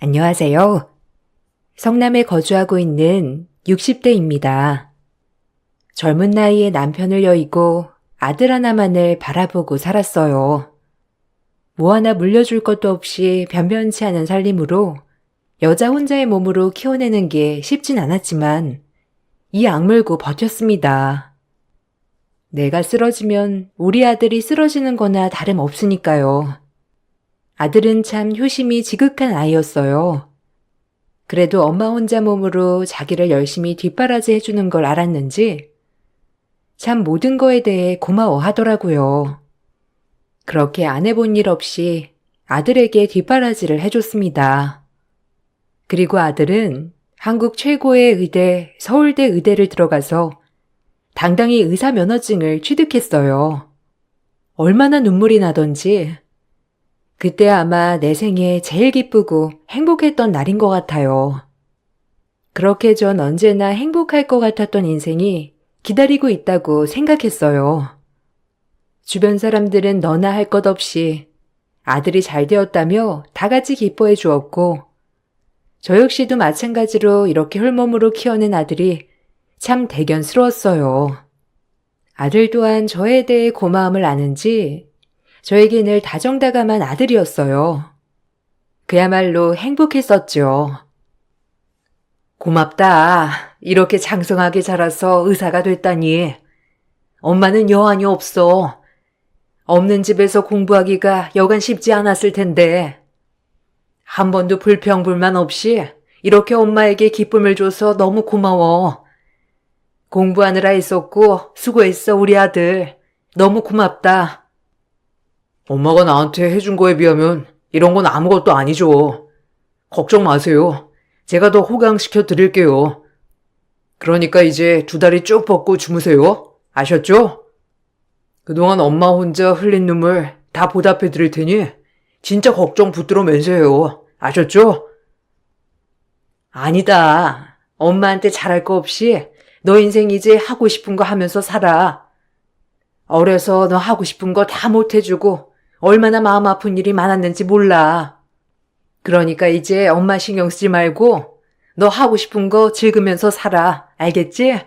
안녕하세요. 성남에 거주하고 있는 60대입니다. 젊은 나이에 남편을 여의고 아들 하나만을 바라보고 살았어요. 뭐 하나 물려줄 것도 없이 변변치 않은 살림으로 여자 혼자의 몸으로 키워내는 게 쉽진 않았지만 이 악물고 버텼습니다. 내가 쓰러지면 우리 아들이 쓰러지는 거나 다름없으니까요. 아들은 참 효심이 지극한 아이였어요. 그래도 엄마 혼자 몸으로 자기를 열심히 뒷바라지 해주는 걸 알았는지 참 모든 거에 대해 고마워하더라고요. 그렇게 안 해본 일 없이 아들에게 뒷바라지를 해줬습니다. 그리고 아들은 한국 최고의 의대 서울대 의대를 들어가서 당당히 의사 면허증을 취득했어요. 얼마나 눈물이 나던지 그때 아마 내 생에 제일 기쁘고 행복했던 날인 것 같아요. 그렇게 전 언제나 행복할 것 같았던 인생이 기다리고 있다고 생각했어요. 주변 사람들은 너나 할 것 없이 아들이 잘 되었다며 다 같이 기뻐해 주었고 저 역시도 마찬가지로 이렇게 홀몸으로 키워낸 아들이 참 대견스러웠어요. 아들 또한 저에 대해 고마움을 아는지 저에게 늘 다정다감한 아들이었어요. 그야말로 행복했었죠. 고맙다. 이렇게 장성하게 자라서 의사가 됐다니. 엄마는 여한이 없어. 없는 집에서 공부하기가 여간 쉽지 않았을 텐데. 한 번도 불평불만 없이 이렇게 엄마에게 기쁨을 줘서 너무 고마워. 공부하느라 애썼고 수고했어 우리 아들. 너무 고맙다. 엄마가 나한테 해준 거에 비하면 이런 건 아무것도 아니죠. 걱정 마세요. 제가 더 호강시켜 드릴게요. 그러니까 이제 2다리 쭉 뻗고 주무세요. 아셨죠? 그동안 엄마 혼자 흘린 눈물 다 보답해 드릴 테니 진짜 걱정 붙들어 매세요. 아셨죠? 아니다. 엄마한테 잘할 거 없이 너 인생 이제 하고 싶은 거 하면서 살아. 어려서 너 하고 싶은 거 다 못해주고 얼마나 마음 아픈 일이 많았는지 몰라. 그러니까 이제 엄마 신경 쓰지 말고 너 하고 싶은 거 즐기면서 살아. 알겠지?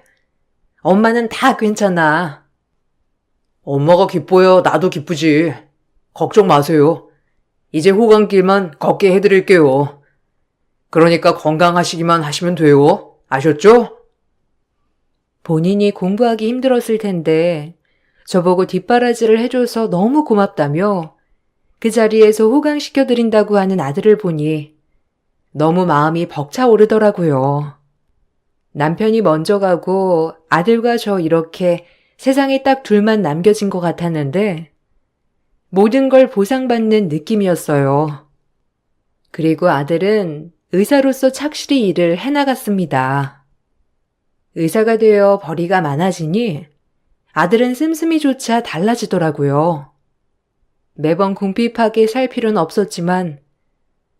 엄마는 다 괜찮아. 엄마가 기뻐야 나도 기쁘지. 걱정 마세요. 이제 호강길만 걷게 해드릴게요. 그러니까 건강하시기만 하시면 돼요. 아셨죠? 본인이 공부하기 힘들었을 텐데 저보고 뒷바라지를 해줘서 너무 고맙다며 그 자리에서 호강시켜드린다고 하는 아들을 보니 너무 마음이 벅차오르더라고요. 남편이 먼저 가고 아들과 저 이렇게 세상에 딱 둘만 남겨진 것 같았는데 모든 걸 보상받는 느낌이었어요. 그리고 아들은 의사로서 착실히 일을 해나갔습니다. 의사가 되어 벌이가 많아지니 아들은 씀씀이조차 달라지더라고요. 매번 궁핍하게 살 필요는 없었지만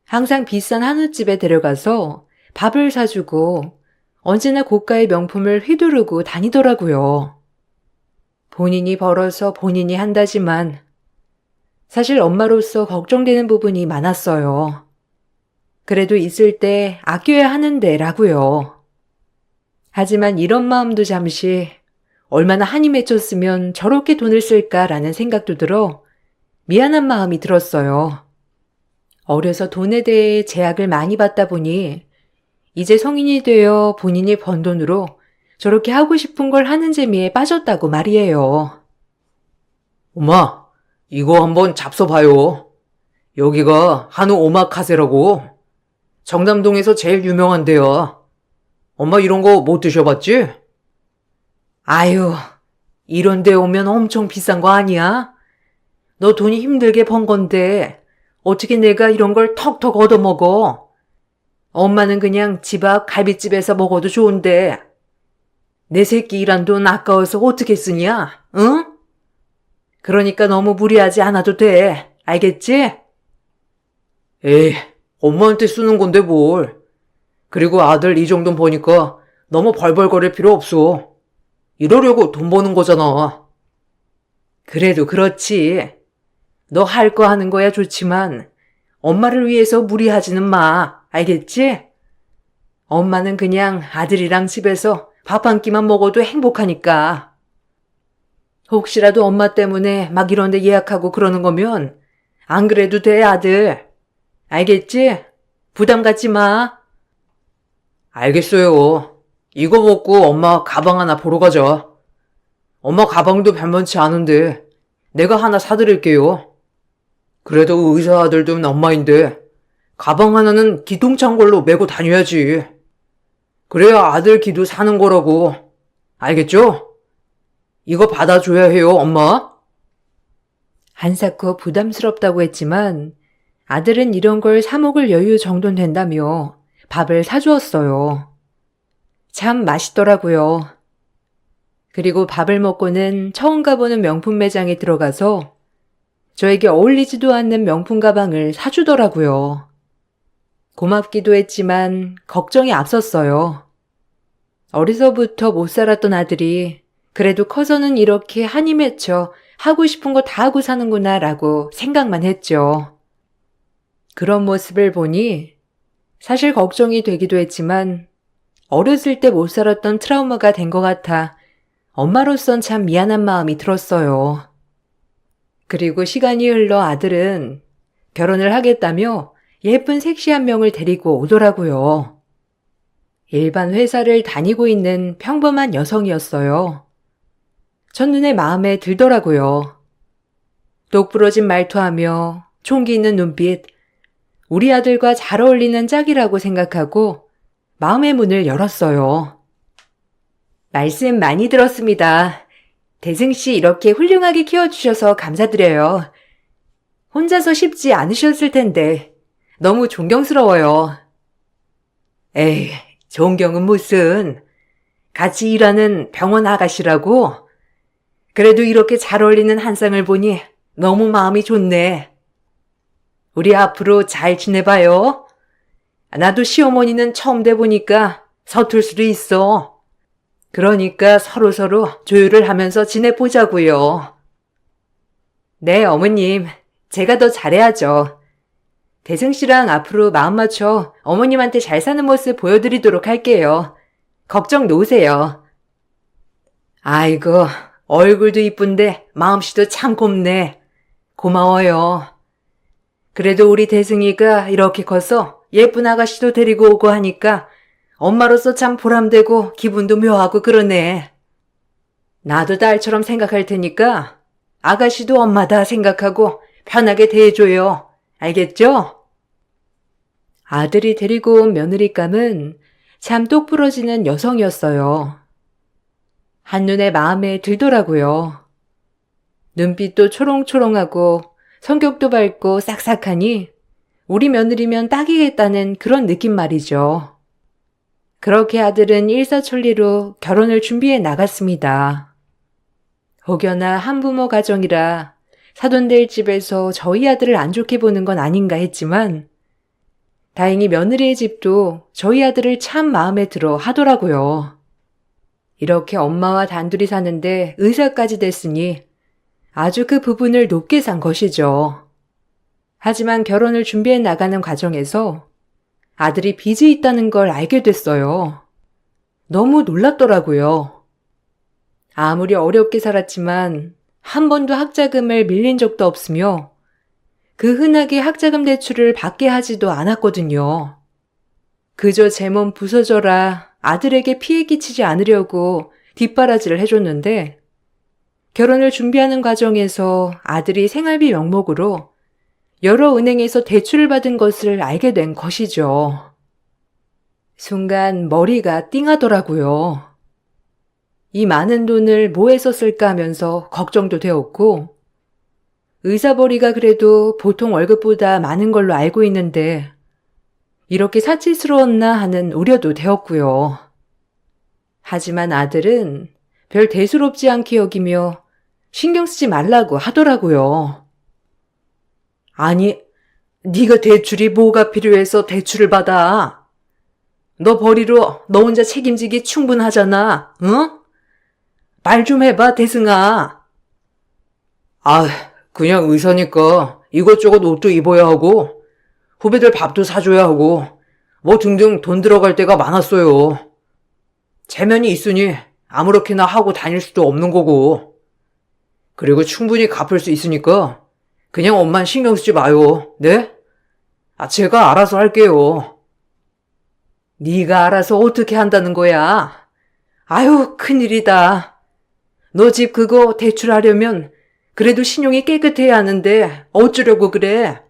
항상 비싼 한우집에 데려가서 밥을 사주고 언제나 고가의 명품을 휘두르고 다니더라고요. 본인이 벌어서 본인이 한다지만 사실 엄마로서 걱정되는 부분이 많았어요. 그래도 있을 때 아껴야 하는데 라고요. 하지만 이런 마음도 잠시 얼마나 한이 맺혔으면 저렇게 돈을 쓸까라는 생각도 들어 미안한 마음이 들었어요. 어려서 돈에 대해 제약을 많이 받다 보니 이제 성인이 되어 본인이 번 돈으로 저렇게 하고 싶은 걸 하는 재미에 빠졌다고 말이에요. 엄마, 이거 한번 잡숴봐요. 여기가 한우 오마카세라고. 정남동에서 제일 유명한 데야. 엄마 이런 거 못 드셔봤지? 아유, 이런 데 오면 엄청 비싼 거 아니야? 너 돈이 힘들게 번 건데 어떻게 내가 이런 걸 턱턱 얻어먹어? 엄마는 그냥 집 앞 갈비집에서 먹어도 좋은데 내 새끼 일한 돈 아까워서 어떻게 쓰냐? 응? 그러니까 너무 무리하지 않아도 돼. 알겠지? 에이, 엄마한테 쓰는 건데 뭘. 그리고 아들 이 정도 버니까 너무 벌벌거릴 필요 없어. 이러려고 돈 버는 거잖아. 그래도 그렇지. 너 할 거 하는 거야 좋지만 엄마를 위해서 무리하지는 마. 알겠지? 엄마는 그냥 아들이랑 집에서 밥 한 끼만 먹어도 행복하니까. 혹시라도 엄마 때문에 막 이런 데 예약하고 그러는 거면 안 그래도 돼, 아들. 알겠지? 부담 갖지 마. 알겠어요. 이거 먹고 엄마 가방 하나 보러 가자. 엄마 가방도 별만치 않은데 내가 하나 사드릴게요. 그래도 의사 아들도 엄마인데 가방 하나는 기똥찬 걸로 메고 다녀야지. 그래야 아들 기도 사는 거라고. 알겠죠? 이거 받아줘야 해요, 엄마. 한사코 부담스럽다고 했지만 아들은 이런 걸 사 먹을 여유 정도는 된다며 밥을 사주었어요. 참 맛있더라고요. 그리고 밥을 먹고는 처음 가보는 명품 매장에 들어가서 저에게 어울리지도 않는 명품 가방을 사주더라고요. 고맙기도 했지만 걱정이 앞섰어요. 어려서부터 못 살았던 아들이 그래도 커서는 이렇게 한이 맺혀 하고 싶은 거 다 하고 사는구나 라고 생각만 했죠. 그런 모습을 보니 사실 걱정이 되기도 했지만 어렸을 때 못 살았던 트라우마가 된 것 같아 엄마로선 참 미안한 마음이 들었어요. 그리고 시간이 흘러 아들은 결혼을 하겠다며 예쁜 섹시한 명을 데리고 오더라고요. 일반 회사를 다니고 있는 평범한 여성이었어요. 첫눈에 마음에 들더라고요. 똑부러진 말투하며 총기 있는 눈빛, 우리 아들과 잘 어울리는 짝이라고 생각하고 마음의 문을 열었어요. 말씀 많이 들었습니다. 대승씨 이렇게 훌륭하게 키워주셔서 감사드려요. 혼자서 쉽지 않으셨을 텐데 너무 존경스러워요. 에이, 존경은 무슨. 같이 일하는 병원 아가씨라고? 그래도 이렇게 잘 어울리는 한쌍을 보니 너무 마음이 좋네. 우리 앞으로 잘 지내봐요. 나도 시어머니는 처음 돼보니까 서툴 수도 있어. 그러니까 서로서로 조율을 하면서 지내보자고요. 네, 어머님. 제가 더 잘해야죠. 대승씨랑 앞으로 마음 맞춰 어머님한테 잘 사는 모습 보여드리도록 할게요. 걱정 놓으세요. 아이고, 얼굴도 이쁜데 마음씨도 참 곱네. 고마워요. 그래도 우리 대승이가 이렇게 커서 예쁜 아가씨도 데리고 오고 하니까 엄마로서 참 보람되고 기분도 묘하고 그러네. 나도 딸처럼 생각할 테니까 아가씨도 엄마다 생각하고 편하게 대해줘요. 알겠죠? 아들이 데리고 온 며느리감은 참 똑부러지는 여성이었어요. 한눈에 마음에 들더라고요. 눈빛도 초롱초롱하고 성격도 밝고 싹싹하니 우리 며느리면 딱이겠다는 그런 느낌 말이죠. 그렇게 아들은 일사천리로 결혼을 준비해 나갔습니다. 혹여나 한부모 가정이라 사돈될 집에서 저희 아들을 안 좋게 보는 건 아닌가 했지만 다행히 며느리의 집도 저희 아들을 참 마음에 들어 하더라고요. 이렇게 엄마와 단둘이 사는데 의사까지 됐으니 아주 그 부분을 높게 산 것이죠. 하지만 결혼을 준비해 나가는 과정에서 아들이 빚이 있다는 걸 알게 됐어요. 너무 놀랍더라고요. 아무리 어렵게 살았지만 한 번도 학자금을 밀린 적도 없으며 그 흔하게 학자금 대출을 받게 하지도 않았거든요. 그저 제 몸 부서져라 아들에게 피해 끼치지 않으려고 뒷바라지를 해줬는데 결혼을 준비하는 과정에서 아들이 생활비 명목으로 여러 은행에서 대출을 받은 것을 알게 된 것이죠. 순간 머리가 띵하더라고요. 이 많은 돈을 뭐해서 쓸까 하면서 걱정도 되었고 의사벌이가 그래도 보통 월급보다 많은 걸로 알고 있는데 이렇게 사치스러웠나 하는 우려도 되었고요. 하지만 아들은 별 대수롭지 않게 여기며 신경 쓰지 말라고 하더라고요. 아니, 네가 대출이 뭐가 필요해서 대출을 받아? 너 벌이로 너 혼자 책임지기 충분하잖아, 응? 말 좀 해봐, 대승아. 아, 그냥 의사니까 이것저것 옷도 입어야 하고 후배들 밥도 사줘야 하고 뭐 등등 돈 들어갈 때가 많았어요. 체면이 있으니 아무렇게나 하고 다닐 수도 없는 거고. 그리고 충분히 갚을 수 있으니까 그냥 엄만 신경 쓰지 마요. 네? 제가 알아서 할게요. 네가 알아서 어떻게 한다는 거야? 아유, 큰일이다. 너 집 그거 대출하려면 그래도 신용이 깨끗해야 하는데 어쩌려고 그래?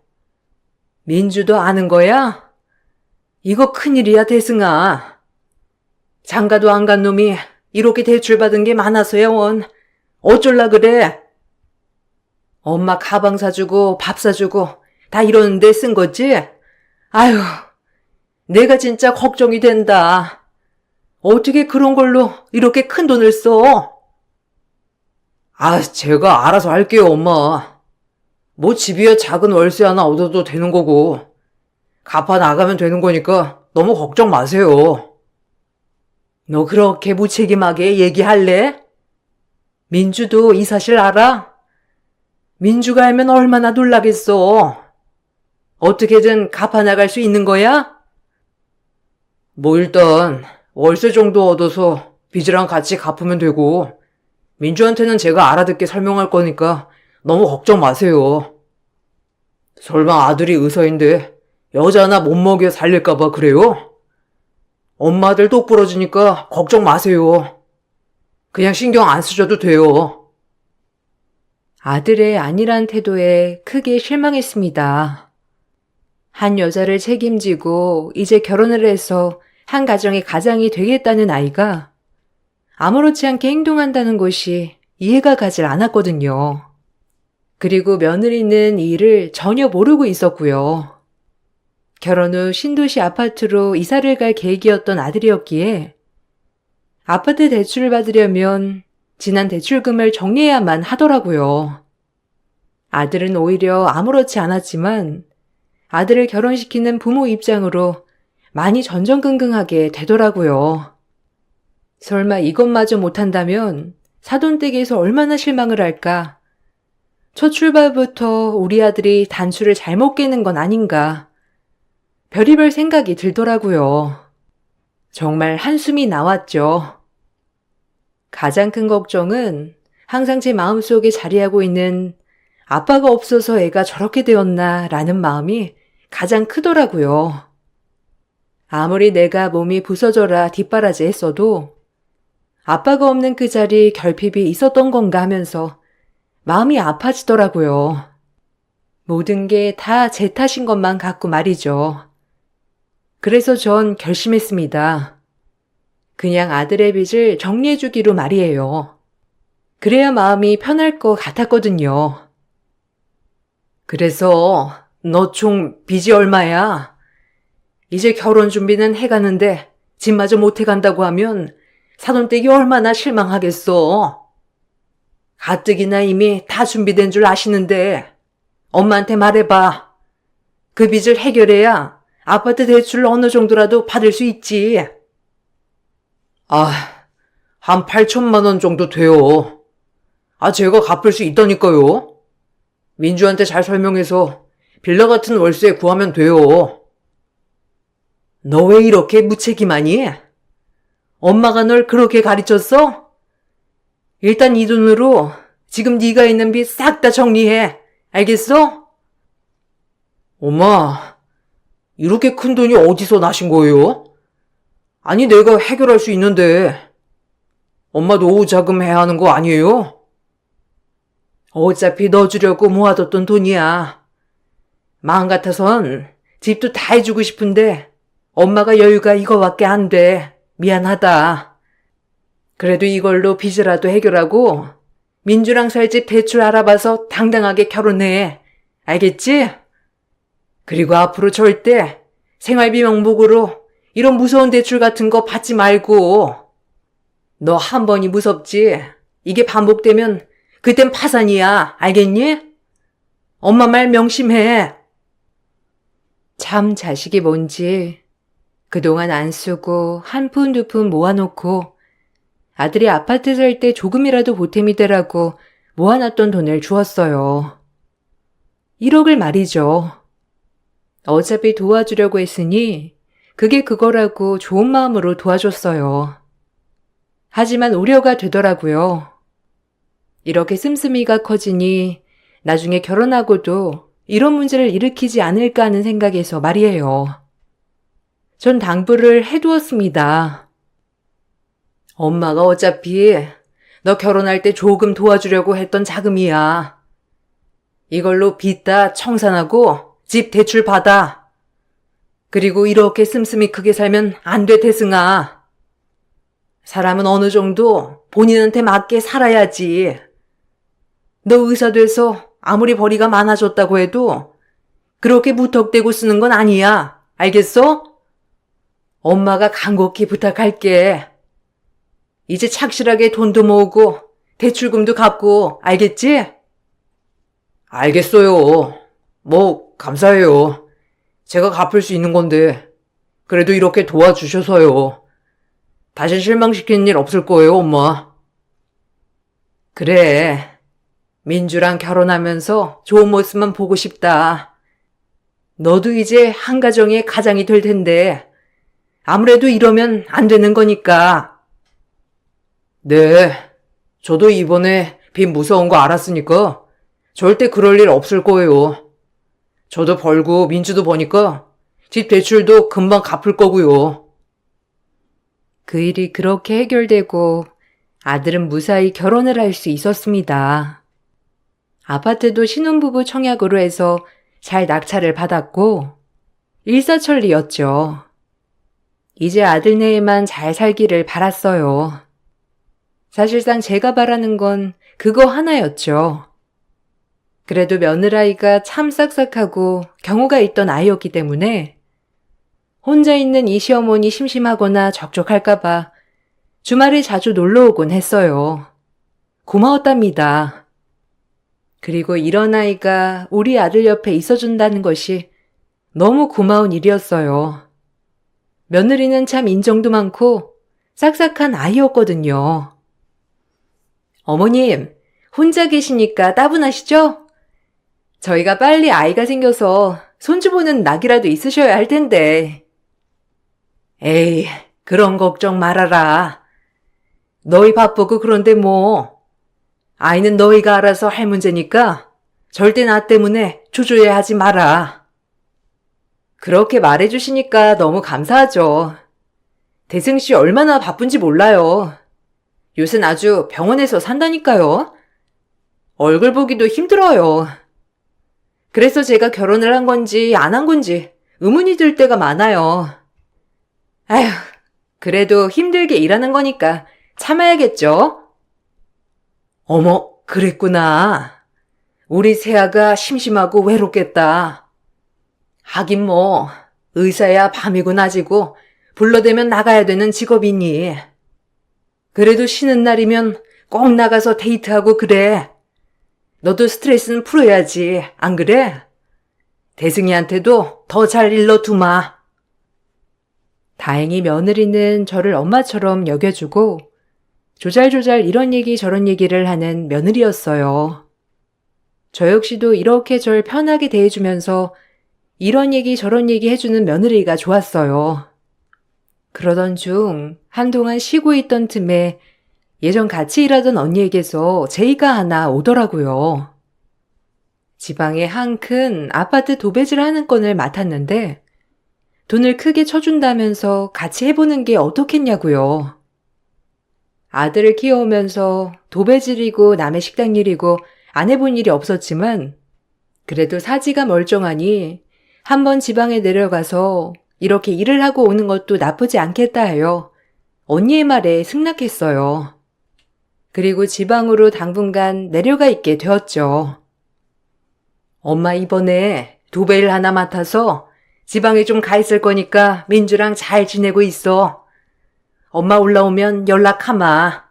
민주도 아는 거야? 이거 큰일이야, 대승아. 장가도 안 간 놈이 이렇게 대출받은 게 많아서야 원. 어쩔라 그래? 엄마 가방 사주고 밥 사주고 다 이러는데 쓴 거지? 아유, 내가 진짜 걱정이 된다. 어떻게 그런 걸로 이렇게 큰 돈을 써? 제가 알아서 할게요, 엄마. 뭐 집이야 작은 월세 하나 얻어도 되는 거고. 갚아 나가면 되는 거니까 너무 걱정 마세요. 너 그렇게 무책임하게 얘기할래? 민주도 이 사실 알아? 민주가 알면 얼마나 놀라겠어. 어떻게든 갚아나갈 수 있는 거야? 뭐 일단 월세 정도 얻어서 빚이랑 같이 갚으면 되고 민주한테는 제가 알아듣게 설명할 거니까 너무 걱정 마세요. 설마 아들이 의사인데 여자 하나 못 먹여 살릴까봐 그래요? 엄마들 똑 부러지니까 걱정 마세요. 그냥 신경 안 쓰셔도 돼요. 아들의 안일한 태도에 크게 실망했습니다. 한 여자를 책임지고 이제 결혼을 해서 한 가정의 가장이 되겠다는 아이가 아무렇지 않게 행동한다는 것이 이해가 가질 않았거든요. 그리고 며느리는 이 일을 전혀 모르고 있었고요. 결혼 후 신도시 아파트로 이사를 갈 계획이었던 아들이었기에 아파트 대출을 받으려면 지난 대출금을 정리해야만 하더라고요. 아들은 오히려 아무렇지 않았지만 아들을 결혼시키는 부모 입장으로 많이 전전긍긍하게 되더라고요. 설마 이것마저 못한다면 사돈댁에서 얼마나 실망을 할까? 첫 출발부터 우리 아들이 단추를 잘못 깨는 건 아닌가? 별의별 생각이 들더라고요. 정말 한숨이 나왔죠. 가장 큰 걱정은 항상 제 마음속에 자리하고 있는 아빠가 없어서 애가 저렇게 되었나 라는 마음이 가장 크더라고요. 아무리 내가 몸이 부서져라 뒷바라지 했어도 아빠가 없는 그 자리 결핍이 있었던 건가 하면서 마음이 아파지더라고요. 모든 게 다 제 탓인 것만 같고 말이죠. 그래서 전 결심했습니다. 그냥 아들의 빚을 정리해주기로 말이에요. 그래야 마음이 편할 것 같았거든요. 그래서 너 총 빚이 얼마야? 이제 결혼 준비는 해가는데 집마저 못 해간다고 하면 사돈댁이 얼마나 실망하겠어. 가뜩이나 이미 다 준비된 줄 아시는데 엄마한테 말해봐. 그 빚을 해결해야 아파트 대출을 어느 정도라도 받을 수 있지. 한 8천만 원 정도 돼요. 제가 갚을 수 있다니까요. 민주한테 잘 설명해서 빌라 같은 월세 구하면 돼요. 너 왜 이렇게 무책임하니? 엄마가 널 그렇게 가르쳤어? 일단 이 돈으로 지금 네가 있는 빚 싹 다 정리해. 알겠어? 엄마, 이렇게 큰 돈이 어디서 나신 거예요? 아니, 내가 해결할 수 있는데. 엄마 노후 자금 해야 하는 거 아니에요? 어차피 너 주려고 모아뒀던 돈이야. 마음 같아선 집도 다 해주고 싶은데 엄마가 여유가 이거밖에 안 돼. 미안하다. 그래도 이걸로 빚이라도 해결하고 민주랑 살 집 대출 알아봐서 당당하게 결혼해. 알겠지? 그리고 앞으로 절대 생활비 명목으로 이런 무서운 대출 같은 거 받지 말고. 너 한 번이 무섭지? 이게 반복되면 그땐 파산이야. 알겠니? 엄마 말 명심해. 참 자식이 뭔지 그동안 안 쓰고 한 푼 두 푼 모아놓고 아들이 아파트 살 때 조금이라도 보탬이 되라고 모아놨던 돈을 주었어요. 1억을 말이죠. 어차피 도와주려고 했으니 그게 그거라고 좋은 마음으로 도와줬어요. 하지만 우려가 되더라고요. 이렇게 씀씀이가 커지니 나중에 결혼하고도 이런 문제를 일으키지 않을까 하는 생각에서 말이에요. 전 당부를 해두었습니다. 엄마가 어차피 너 결혼할 때 조금 도와주려고 했던 자금이야. 이걸로 빚 다 청산하고 집 대출 받아. 그리고 이렇게 씀씀이 크게 살면 안 돼, 태승아. 사람은 어느 정도 본인한테 맞게 살아야지. 너 의사 돼서 아무리 벌이가 많아졌다고 해도 그렇게 무턱대고 쓰는 건 아니야. 알겠어? 엄마가 간곡히 부탁할게. 이제 착실하게 돈도 모으고 대출금도 갚고, 알겠지? 알겠어요. 뭐, 감사해요. 제가 갚을 수 있는 건데, 그래도 이렇게 도와주셔서요. 다시 실망시키는 일 없을 거예요, 엄마. 그래. 민주랑 결혼하면서 좋은 모습만 보고 싶다. 너도 이제 한 가정의 가장이 될 텐데, 아무래도 이러면 안 되는 거니까. 네. 저도 이번에 빚 무서운 거 알았으니까 절대 그럴 일 없을 거예요. 저도 벌고 민주도 버니까 집 대출도 금방 갚을 거고요. 그 일이 그렇게 해결되고 아들은 무사히 결혼을 할 수 있었습니다. 아파트도 신혼부부 청약으로 해서 잘 낙찰을 받았고 일사천리였죠. 이제 아들네에만 잘 살기를 바랐어요. 사실상 제가 바라는 건 그거 하나였죠. 그래도 며느라이가 참 싹싹하고 경우가 있던 아이였기 때문에 혼자 있는 이 시어머니 심심하거나 적적할까봐 주말에 자주 놀러오곤 했어요. 고마웠답니다. 그리고 이런 아이가 우리 아들 옆에 있어준다는 것이 너무 고마운 일이었어요. 며느리는 참 인정도 많고 싹싹한 아이였거든요. 어머님, 혼자 계시니까 따분하시죠? 저희가 빨리 아이가 생겨서 손주 보는 낙이라도 있으셔야 할 텐데. 에이, 그런 걱정 말아라. 너희 바쁘고 그런데 뭐. 아이는 너희가 알아서 할 문제니까 절대 나 때문에 초조해하지 마라. 그렇게 말해주시니까 너무 감사하죠. 대승 씨 얼마나 바쁜지 몰라요. 요샌 아주 병원에서 산다니까요. 얼굴 보기도 힘들어요. 그래서 제가 결혼을 한 건지 안 한 건지 의문이 들 때가 많아요. 아휴, 그래도 힘들게 일하는 거니까 참아야겠죠? 어머, 그랬구나. 우리 세아가 심심하고 외롭겠다. 하긴 뭐 의사야 밤이고 낮이고 불러대면 나가야 되는 직업이니. 그래도 쉬는 날이면 꼭 나가서 데이트하고 그래. 너도 스트레스는 풀어야지, 안 그래? 대승이한테도 더 잘 일러두마. 다행히 며느리는 저를 엄마처럼 여겨주고 조잘조잘 이런 얘기 저런 얘기를 하는 며느리였어요. 저 역시도 이렇게 절 편하게 대해주면서 이런 얘기 저런 얘기 해주는 며느리가 좋았어요. 그러던 중 한동안 쉬고 있던 틈에 예전 같이 일하던 언니에게서 제의가 하나 오더라고요. 지방에 한 큰 아파트 도배질 하는 건을 맡았는데 돈을 크게 쳐준다면서 같이 해보는 게 어떻겠냐고요. 아들을 키워오면서 도배질이고 남의 식당 일이고 안 해본 일이 없었지만 그래도 사지가 멀쩡하니 한번 지방에 내려가서 이렇게 일을 하고 오는 것도 나쁘지 않겠다 하여 언니의 말에 승낙했어요. 그리고 지방으로 당분간 내려가 있게 되었죠. 엄마 이번에 도배일 하나 맡아서 지방에 좀 가 있을 거니까 민주랑 잘 지내고 있어. 엄마 올라오면 연락하마.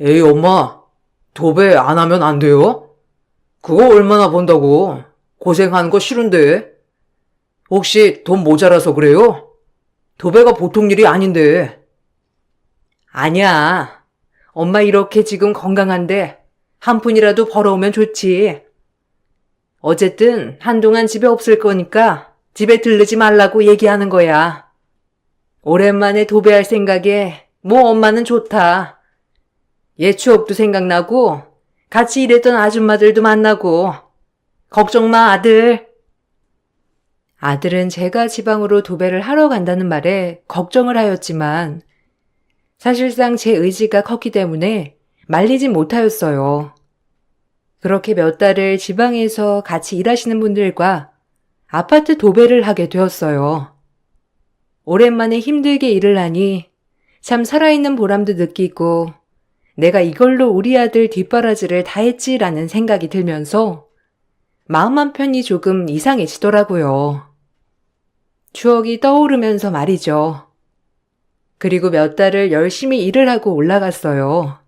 에이, 엄마. 도배 안 하면 안 돼요? 그거 얼마나 번다고. 고생하는 거 싫은데. 혹시 돈 모자라서 그래요? 도배가 보통 일이 아닌데. 아니야. 엄마 이렇게 지금 건강한데 한 푼이라도 벌어오면 좋지. 어쨌든 한동안 집에 없을 거니까 집에 들르지 말라고 얘기하는 거야. 오랜만에 도배할 생각에 뭐 엄마는 좋다. 옛 추억도 생각나고 같이 일했던 아줌마들도 만나고. 걱정 마, 아들. 아들은 제가 지방으로 도배를 하러 간다는 말에 걱정을 하였지만 사실상 제 의지가 컸기 때문에 말리진 못하였어요. 그렇게 몇 달을 지방에서 같이 일하시는 분들과 아파트 도배를 하게 되었어요. 오랜만에 힘들게 일을 하니 참 살아있는 보람도 느끼고 내가 이걸로 우리 아들 뒷바라지를 다 했지라는 생각이 들면서 마음 한편이 조금 이상해지더라고요. 추억이 떠오르면서 말이죠. 그리고 몇 달을 열심히 일을 하고 올라갔어요.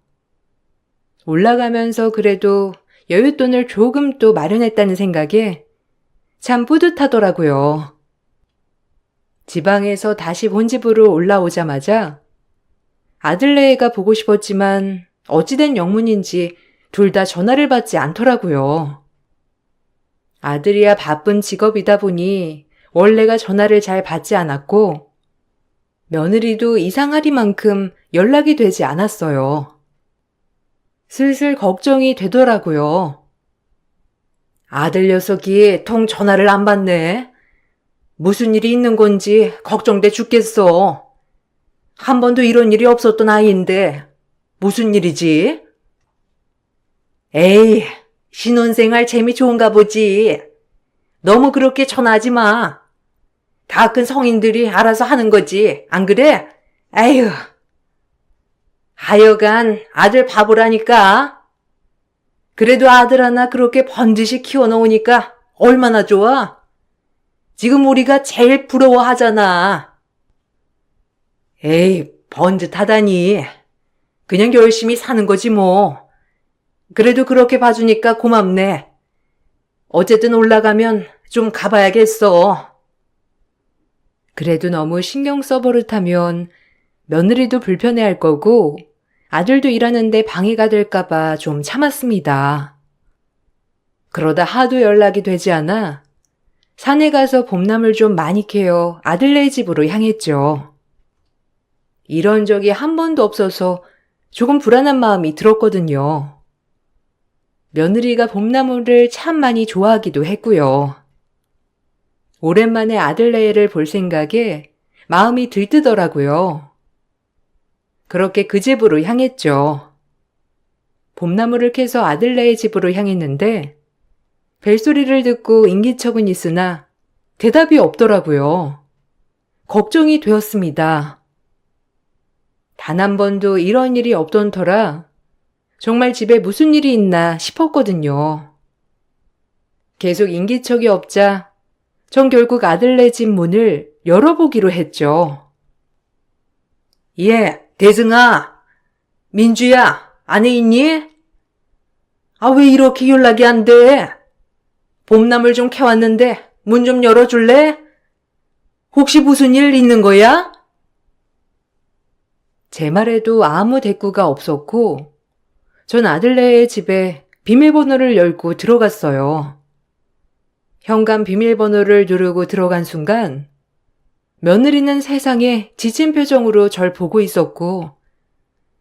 올라가면서 그래도 여윳돈을 조금 또 마련했다는 생각에 참 뿌듯하더라고요. 지방에서 다시 본집으로 올라오자마자 아들네가 보고 싶었지만 어찌된 영문인지 둘 다 전화를 받지 않더라고요. 아들이야 바쁜 직업이다 보니 원래가 전화를 잘 받지 않았고 며느리도 이상하리만큼 연락이 되지 않았어요. 슬슬 걱정이 되더라고요. 아들 녀석이 통 전화를 안 받네. 무슨 일이 있는 건지 걱정돼 죽겠어. 한 번도 이런 일이 없었던 아이인데 무슨 일이지? 에이, 신혼생활 재미 좋은가 보지. 너무 그렇게 전화하지 마. 다 큰 성인들이 알아서 하는 거지, 안 그래? 에휴. 하여간 아들 바보라니까. 그래도 아들 하나 그렇게 번듯이 키워놓으니까 얼마나 좋아. 지금 우리가 제일 부러워하잖아. 에이, 번듯하다니. 그냥 열심히 사는 거지 뭐. 그래도 그렇게 봐주니까 고맙네. 어쨌든 올라가면 좀 가봐야겠어. 그래도 너무 신경 써버릇하면 며느리도 불편해할 거고 아들도 일하는데 방해가 될까봐 좀 참았습니다. 그러다 하도 연락이 되지 않아 산에 가서 봄나물 좀 많이 캐어 아들네 집으로 향했죠. 이런 적이 한 번도 없어서 조금 불안한 마음이 들었거든요. 며느리가 봄나물을 참 많이 좋아하기도 했고요. 오랜만에 아들네를 볼 생각에 마음이 들뜨더라고요. 그렇게 그 집으로 향했죠. 봄나물을 캐서 아들네의 집으로 향했는데 벨소리를 듣고 인기척은 있으나 대답이 없더라고요. 걱정이 되었습니다. 단 한 번도 이런 일이 없던 터라 정말 집에 무슨 일이 있나 싶었거든요. 계속 인기척이 없자 전 결국 아들네 집 문을 열어보기로 했죠. 예, 대승아. 민주야, 안에 있니? 아, 왜 이렇게 연락이 안 돼? 봄나물 좀 캐왔는데 문 좀 열어줄래? 혹시 무슨 일 있는 거야? 제 말에도 아무 대꾸가 없었고 전 아들네의 집에 비밀번호를 열고 들어갔어요. 현관 비밀번호를 누르고 들어간 순간 며느리는 세상에 지친 표정으로 절 보고 있었고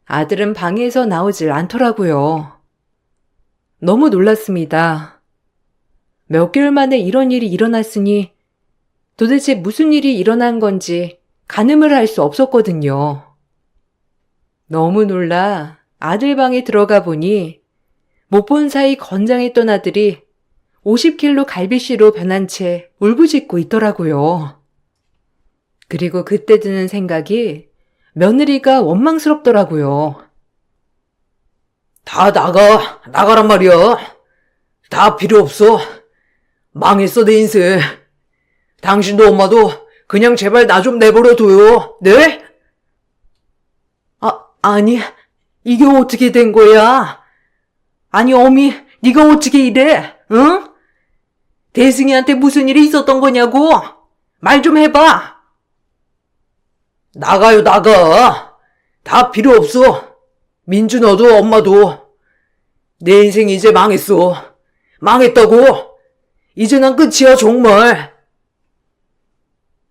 아들은 방에서 나오질 않더라고요. 너무 놀랐습니다. 몇 개월 만에 이런 일이 일어났으니 도대체 무슨 일이 일어난 건지 가늠을 할 수 없었거든요. 너무 놀라 아들 방에 들어가 보니 못 본 사이 건장했던 아들이 50kg 갈비씨로 변한 채 울부짖고 있더라고요. 그리고 그때 드는 생각이 며느리가 원망스럽더라고요. 다 나가란 말이야. 다 필요 없어. 망했어, 내 인생. 당신도 엄마도 그냥 제발 나 좀 내버려둬요. 네? 아니, 이게 어떻게 된 거야? 아니, 어미, 네가 어떻게 이래? 응? 대승이한테 무슨 일이 있었던 거냐고? 말 좀 해봐. 나가요, 나가. 다 필요 없어. 민주 너도 엄마도. 내 인생 이제 망했어. 망했다고. 이제 난 끝이야, 정말.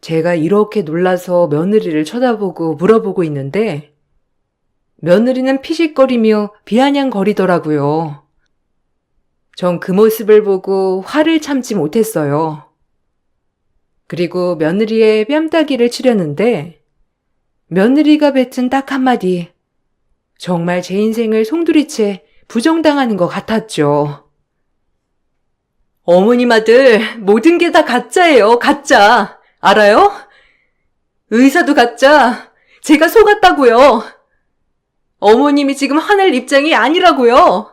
제가 이렇게 놀라서 며느리를 쳐다보고 물어보고 있는데 며느리는 피식거리며 비아냥거리더라고요. 전 그 모습을 보고 화를 참지 못했어요. 그리고 며느리의 뺨따기를 치려는데 며느리가 뱉은 딱 한마디, 정말 제 인생을 송두리째 부정당하는 것 같았죠. 어머님 아들, 모든 게 다 가짜예요, 가짜. 알아요? 의사도 가짜. 제가 속았다고요. 어머님이 지금 화낼 입장이 아니라고요.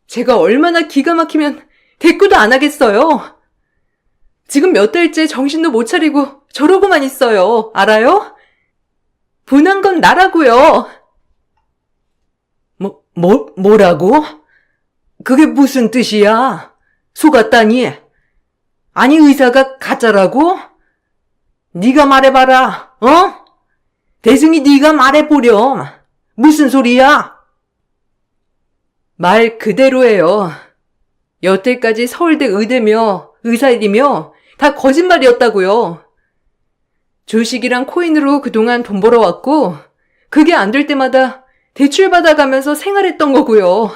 제가 얼마나 기가 막히면 대꾸도 안 하겠어요. 지금 몇 달째 정신도 못 차리고 저러고만 있어요. 알아요? 분한 건 나라고요. 뭐라고? 그게 무슨 뜻이야? 속았다니? 아니 의사가 가짜라고? 네가 말해봐라, 어? 대승이 네가 말해보렴. 무슨 소리야? 말 그대로예요. 여태까지 서울대 의대며 의사일이며 다 거짓말이었다고요. 주식이랑 코인으로 그동안 돈 벌어왔고 그게 안 될 때마다 대출받아가면서 생활했던 거고요.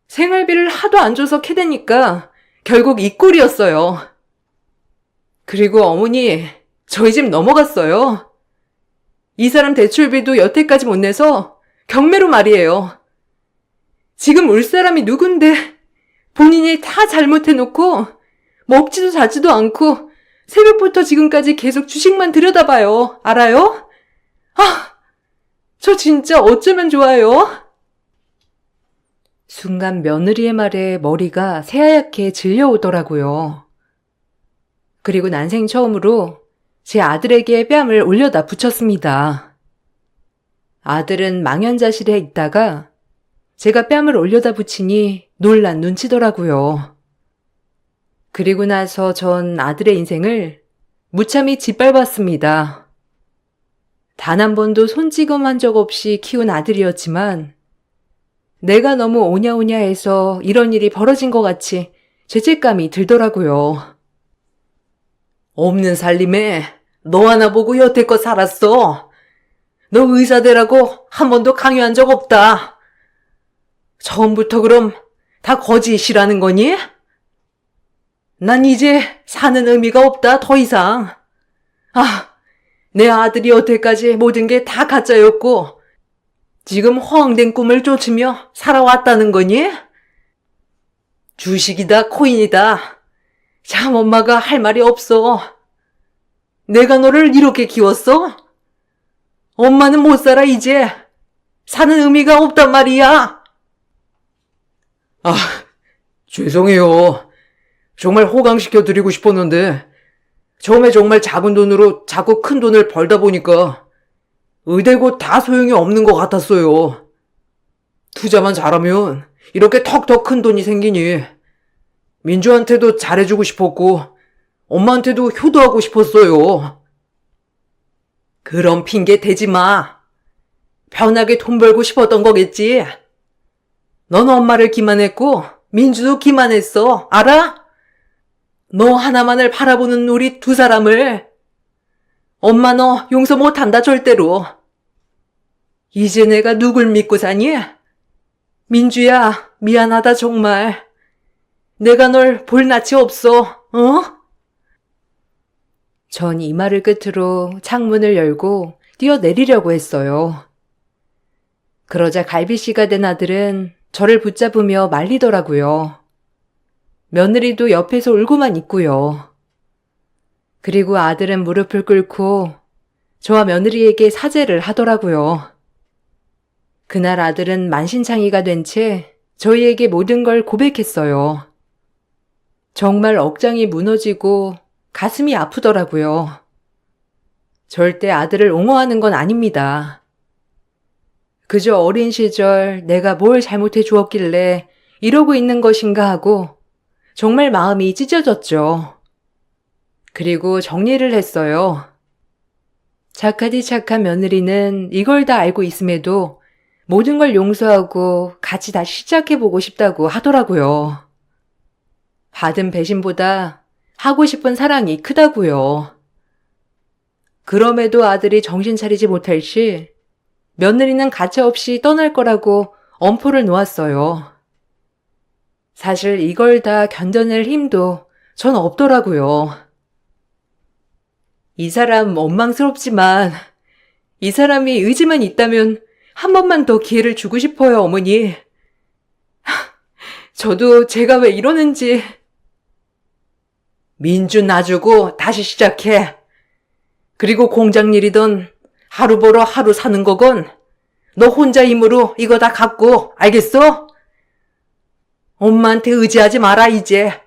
생활비를 하도 안 줘서 캐대니까 결국 이 꼴이었어요. 그리고 어머니, 저희 집 넘어갔어요. 이 사람 대출비도 여태까지 못 내서 경매로 말이에요. 지금 울 사람이 누군데 본인이 다 잘못해놓고 먹지도 자지도 않고 새벽부터 지금까지 계속 주식만 들여다봐요. 알아요? 아, 저 진짜 어쩌면 좋아요? 순간 며느리의 말에 머리가 새하얗게 질려오더라고요. 그리고 난생 처음으로 제 아들에게 뺨을 올려다 붙였습니다. 아들은 망연자실해 있다가 제가 뺨을 올려다 붙이니 놀란 눈치더라고요. 그리고 나서 전 아들의 인생을 무참히 짓밟았습니다. 단 한 번도 손찌검한 적 없이 키운 아들이었지만 내가 너무 오냐오냐해서 이런 일이 벌어진 것 같이 죄책감이 들더라고요. 없는 살림에 너 하나 보고 여태껏 살았어. 너 의사 되라고 한 번도 강요한 적 없다. 처음부터 그럼 다 거짓이라는 거니? 난 이제 사는 의미가 없다, 더 이상. 내 아들이 여태까지 모든 게 다 가짜였고 지금 허황된 꿈을 쫓으며 살아왔다는 거니? 주식이다, 코인이다. 참 엄마가 할 말이 없어. 내가 너를 이렇게 키웠어? 엄마는 못 살아, 이제. 사는 의미가 없단 말이야. 죄송해요. 정말 호강시켜드리고 싶었는데 처음에 정말 작은 돈으로 자꾸 큰 돈을 벌다 보니까 의대고 다 소용이 없는 것 같았어요. 투자만 잘하면 이렇게 턱턱 큰 돈이 생기니 민주한테도 잘해주고 싶었고 엄마한테도 효도하고 싶었어요. 그런 핑계 대지 마. 편하게 돈 벌고 싶었던 거겠지. 넌 엄마를 기만했고 민주도 기만했어. 알아? 너 하나만을 바라보는 우리 두 사람을. 엄마 너 용서 못한다 절대로. 이제 내가 누굴 믿고 사니? 민주야, 미안하다 정말. 내가 널 볼 낯이 없어, 어? 전 이 말을 끝으로 창문을 열고 뛰어내리려고 했어요. 그러자 갈비씨가 된 아들은 저를 붙잡으며 말리더라고요. 며느리도 옆에서 울고만 있고요. 그리고 아들은 무릎을 꿇고 저와 며느리에게 사죄를 하더라고요. 그날 아들은 만신창이가 된 채 저희에게 모든 걸 고백했어요. 정말 억장이 무너지고 가슴이 아프더라고요. 절대 아들을 옹호하는 건 아닙니다. 그저 어린 시절 내가 뭘 잘못해 주었길래 이러고 있는 것인가 하고 정말 마음이 찢어졌죠. 그리고 정리를 했어요. 착하디 착한 며느리는 이걸 다 알고 있음에도 모든 걸 용서하고 같이 다시 시작해보고 싶다고 하더라고요. 받은 배신보다 하고 싶은 사랑이 크다고요. 그럼에도 아들이 정신 차리지 못할 시 며느리는 가차없이 떠날 거라고 엄포를 놓았어요. 사실 이걸 다 견뎌낼 힘도 전 없더라고요. 이 사람 원망스럽지만 이 사람이 의지만 있다면 한 번만 더 기회를 주고 싶어요, 어머니. 저도 제가 왜 이러는지. 민주 놔주고 다시 시작해. 그리고 공장 일이든 하루 벌어 하루 사는 거건 너 혼자 힘으로 이거 다 갖고, 알겠어? 엄마한테 의지하지 마라, 이제.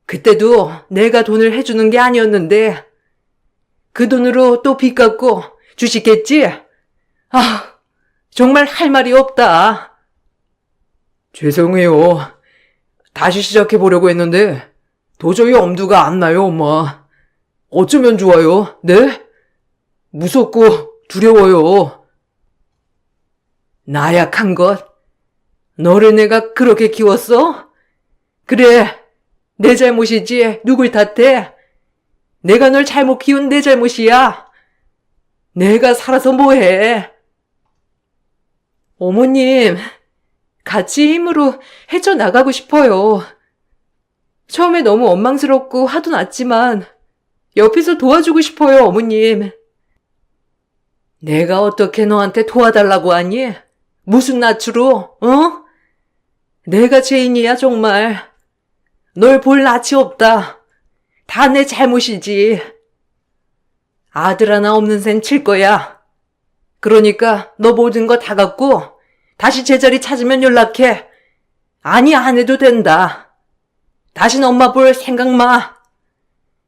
그때도 내가 돈을 해주는 게 아니었는데 그 돈으로 또 빚 갚고 주식했지? 아, 정말 할 말이 없다. 죄송해요. 다시 시작해보려고 했는데 도저히 엄두가 안 나요, 엄마. 어쩌면 좋아요, 네? 무섭고 두려워요. 나약한 것. 너를 내가 그렇게 키웠어? 그래, 내 잘못이지 누굴 탓해? 내가 널 잘못 키운 내 잘못이야. 내가 살아서 뭐해? 어머님, 같이 힘으로 헤쳐나가고 싶어요. 처음에 너무 원망스럽고 화도 났지만 옆에서 도와주고 싶어요, 어머님. 내가 어떻게 너한테 도와달라고 하니? 무슨 낯으로, 어? 내가 죄인이야, 정말. 널 볼 낯이 없다. 다 내 잘못이지. 아들 하나 없는 셈 칠 거야. 그러니까 너 모든 거 다 갖고 다시 제자리 찾으면 연락해. 아니, 안 해도 된다. 다신 엄마 볼 생각 마.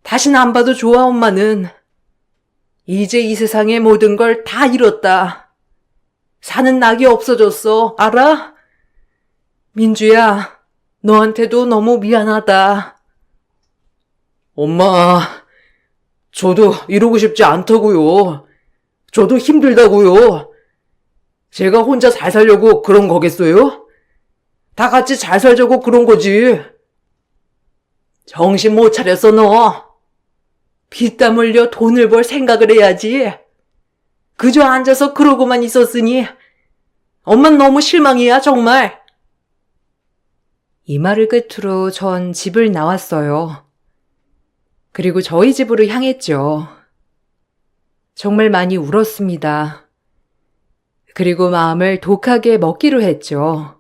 다신 안 봐도 좋아, 엄마는. 이제 이 세상의 모든 걸 다 잃었다. 사는 낙이 없어졌어, 알아? 민주야, 너한테도 너무 미안하다. 엄마, 저도 이러고 싶지 않다고요. 저도 힘들다고요. 제가 혼자 잘 살려고 그런 거겠어요? 다 같이 잘 살자고 그런 거지. 정신 못 차렸어, 너. 피땀 흘려 돈을 벌 생각을 해야지. 그저 앉아서 그러고만 있었으니 엄만 너무 실망이야, 정말. 이 말을 끝으로 전 집을 나왔어요. 그리고 저희 집으로 향했죠. 정말 많이 울었습니다. 그리고 마음을 독하게 먹기로 했죠.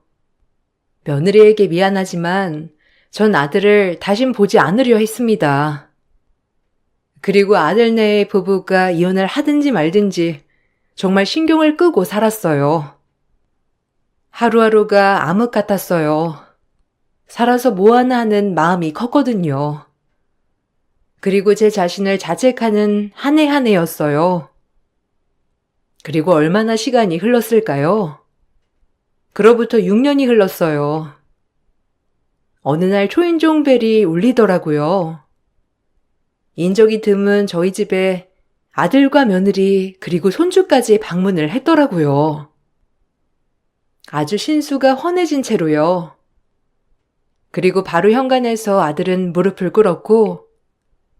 며느리에게 미안하지만 전 아들을 다신 보지 않으려 했습니다. 그리고 아들네 부부가 이혼을 하든지 말든지 정말 신경을 끄고 살았어요. 하루하루가 암흑 같았어요. 살아서 뭐하나 하는 마음이 컸거든요. 그리고 제 자신을 자책하는 한 해 한 해였어요. 그리고 얼마나 시간이 흘렀을까요? 그로부터 6년이 흘렀어요. 어느 날 초인종 벨이 울리더라고요. 인적이 드문 저희 집에 아들과 며느리 그리고 손주까지 방문을 했더라고요. 아주 신수가 환해진 채로요. 그리고 바로 현관에서 아들은 무릎을 꿇었고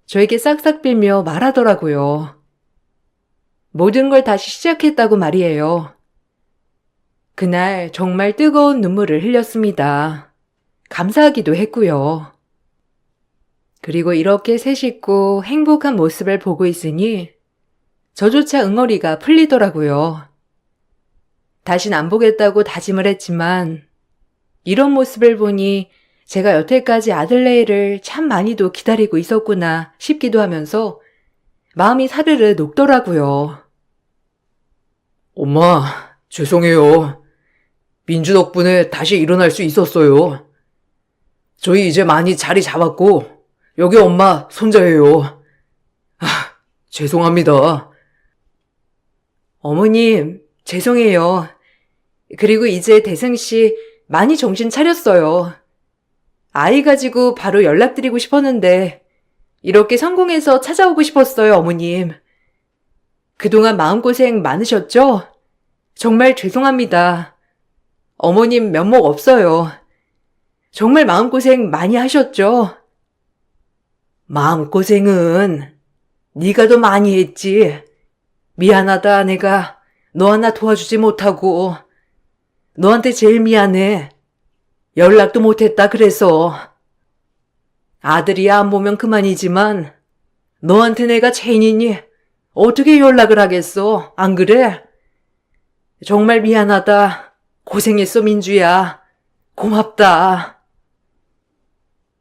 저에게 싹싹 빌며 말하더라고요. 모든 걸 다시 시작했다고 말이에요. 그날 정말 뜨거운 눈물을 흘렸습니다. 감사하기도 했고요. 그리고 이렇게 새 식구 행복한 모습을 보고 있으니 저조차 응어리가 풀리더라고요. 다신 안 보겠다고 다짐을 했지만 이런 모습을 보니 제가 여태까지 아들네를 참 많이도 기다리고 있었구나 싶기도 하면서 마음이 사르르 녹더라고요. 엄마, 죄송해요. 민주 덕분에 다시 일어날 수 있었어요. 저희 이제 많이 자리 잡았고 여기 엄마 손자예요. 아, 죄송합니다. 어머님, 죄송해요. 그리고 이제 대승씨 많이 정신 차렸어요. 아이 가지고 바로 연락드리고 싶었는데 이렇게 성공해서 찾아오고 싶었어요, 어머님. 그동안 마음고생 많으셨죠? 정말 죄송합니다. 어머님 면목 없어요. 정말 마음고생 많이 하셨죠? 마음고생은 네가 더 많이 했지. 미안하다, 내가 너 하나 도와주지 못하고. 너한테 제일 미안해. 연락도 못했다 그래서. 아들이야 안 보면 그만이지만 너한테 내가 체인이니 어떻게 연락을 하겠어, 안 그래? 정말 미안하다. 고생했어, 민주야. 고맙다.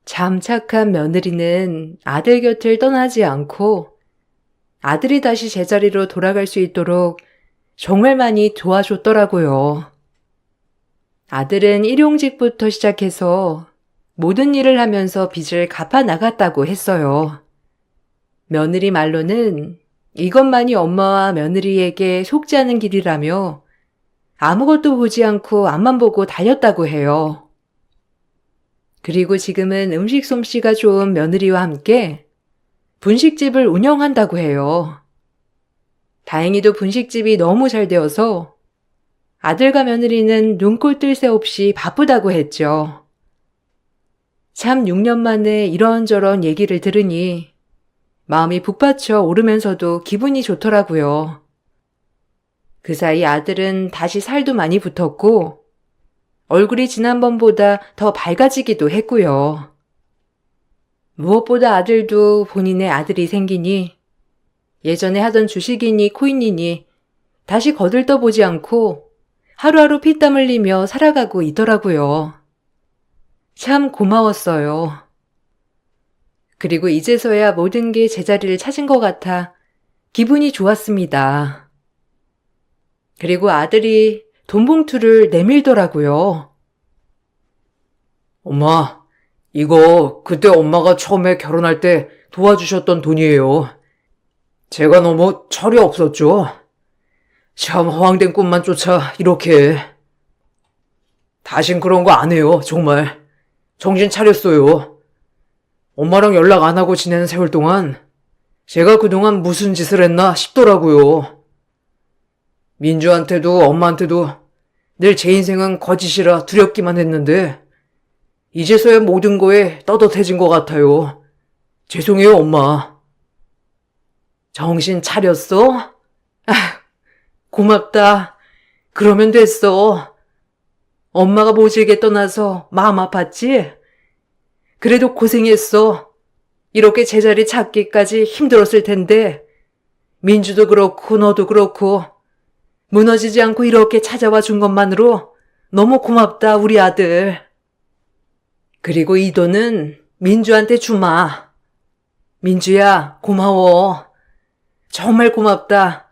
참 착한 며느리는 아들 곁을 떠나지 않고 아들이 다시 제자리로 돌아갈 수 있도록 정말 많이 도와줬더라고요. 아들은 일용직부터 시작해서 모든 일을 하면서 빚을 갚아 나갔다고 했어요. 며느리 말로는 이것만이 엄마와 며느리에게 속지 않은 길이라며 아무것도 보지 않고 앞만 보고 달렸다고 해요. 그리고 지금은 음식 솜씨가 좋은 며느리와 함께 분식집을 운영한다고 해요. 다행히도 분식집이 너무 잘 되어서 아들과 며느리는 눈꼴 뜰 새 없이 바쁘다고 했죠. 참 6년 만에 이런저런 얘기를 들으니 마음이 북받쳐 오르면서도 기분이 좋더라고요. 그 사이 아들은 다시 살도 많이 붙었고 얼굴이 지난번보다 더 밝아지기도 했고요. 무엇보다 아들도 본인의 아들이 생기니 예전에 하던 주식이니 코인이니 다시 거들떠보지 않고 하루하루 피땀 흘리며 살아가고 있더라고요. 참 고마웠어요. 그리고 이제서야 모든 게 제자리를 찾은 것 같아 기분이 좋았습니다. 그리고 아들이 돈 봉투를 내밀더라고요. 엄마, 이거 그때 엄마가 처음에 결혼할 때 도와주셨던 돈이에요. 제가 너무 철이 없었죠. 참 허황된 꿈만 쫓아 이렇게. 다신 그런 거 안 해요, 정말. 정신 차렸어요. 엄마랑 연락 안 하고 지내는 세월 동안 제가 그동안 무슨 짓을 했나 싶더라고요. 민주한테도 엄마한테도 늘 제 인생은 거짓이라 두렵기만 했는데 이제서야 모든 거에 떳떳해진 것 같아요. 죄송해요, 엄마. 정신 차렸어? 아, 고맙다. 그러면 됐어. 엄마가 모질게 떠나서 마음 아팠지? 그래도 고생했어. 이렇게 제자리 찾기까지 힘들었을 텐데 민주도 그렇고 너도 그렇고 무너지지 않고 이렇게 찾아와 준 것만으로 너무 고맙다, 우리 아들. 그리고 이 돈은 민주한테 주마. 민주야, 고마워. 정말 고맙다.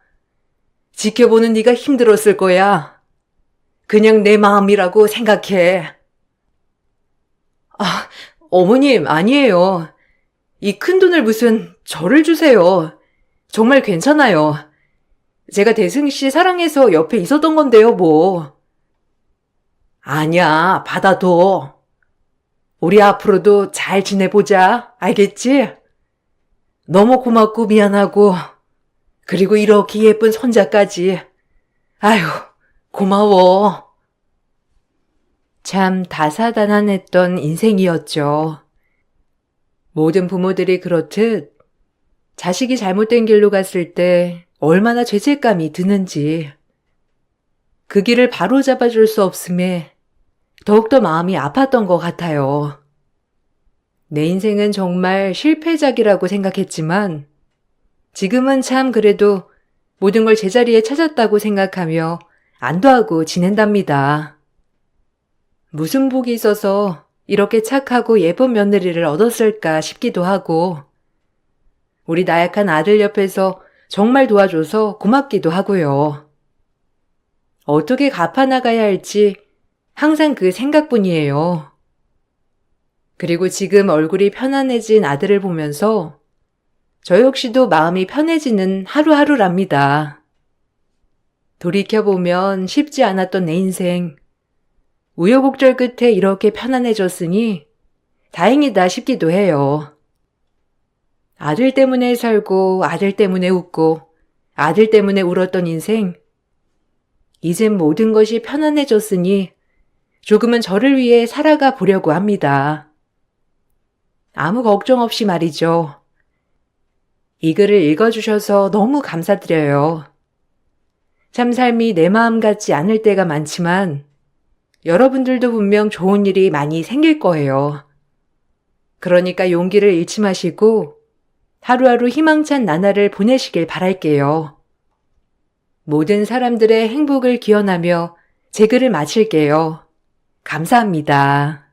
지켜보는 네가 힘들었을 거야. 그냥 내 마음이라고 생각해. 아, 어머님, 아니에요. 이 큰 돈을 무슨 저를 주세요. 정말 괜찮아요. 제가 대승 씨 사랑해서 옆에 있었던 건데요, 뭐. 아니야, 받아둬. 우리 앞으로도 잘 지내보자. 알겠지? 너무 고맙고 미안하고 그리고 이렇게 예쁜 손자까지. 아휴, 고마워. 참 다사다난했던 인생이었죠. 모든 부모들이 그렇듯 자식이 잘못된 길로 갔을 때 얼마나 죄책감이 드는지. 그 길을 바로잡아 줄 수 없음에 더욱더 마음이 아팠던 것 같아요. 내 인생은 정말 실패작이라고 생각했지만 지금은 참 그래도 모든 걸 제자리에 찾았다고 생각하며 안도하고 지낸답니다. 무슨 복이 있어서 이렇게 착하고 예쁜 며느리를 얻었을까 싶기도 하고 우리 나약한 아들 옆에서 정말 도와줘서 고맙기도 하고요. 어떻게 갚아나가야 할지 항상 그 생각뿐이에요. 그리고 지금 얼굴이 편안해진 아들을 보면서 저 역시도 마음이 편해지는 하루하루랍니다. 돌이켜보면 쉽지 않았던 내 인생. 우여곡절 끝에 이렇게 편안해졌으니 다행이다 싶기도 해요. 아들 때문에 살고 아들 때문에 웃고 아들 때문에 울었던 인생. 이젠 모든 것이 편안해졌으니 조금은 저를 위해 살아가 보려고 합니다. 아무 걱정 없이 말이죠. 이 글을 읽어주셔서 너무 감사드려요. 참 삶이 내 마음 같지 않을 때가 많지만 여러분들도 분명 좋은 일이 많이 생길 거예요. 그러니까 용기를 잃지 마시고 하루하루 희망찬 나날을 보내시길 바랄게요. 모든 사람들의 행복을 기원하며 제 글을 마칠게요. 감사합니다.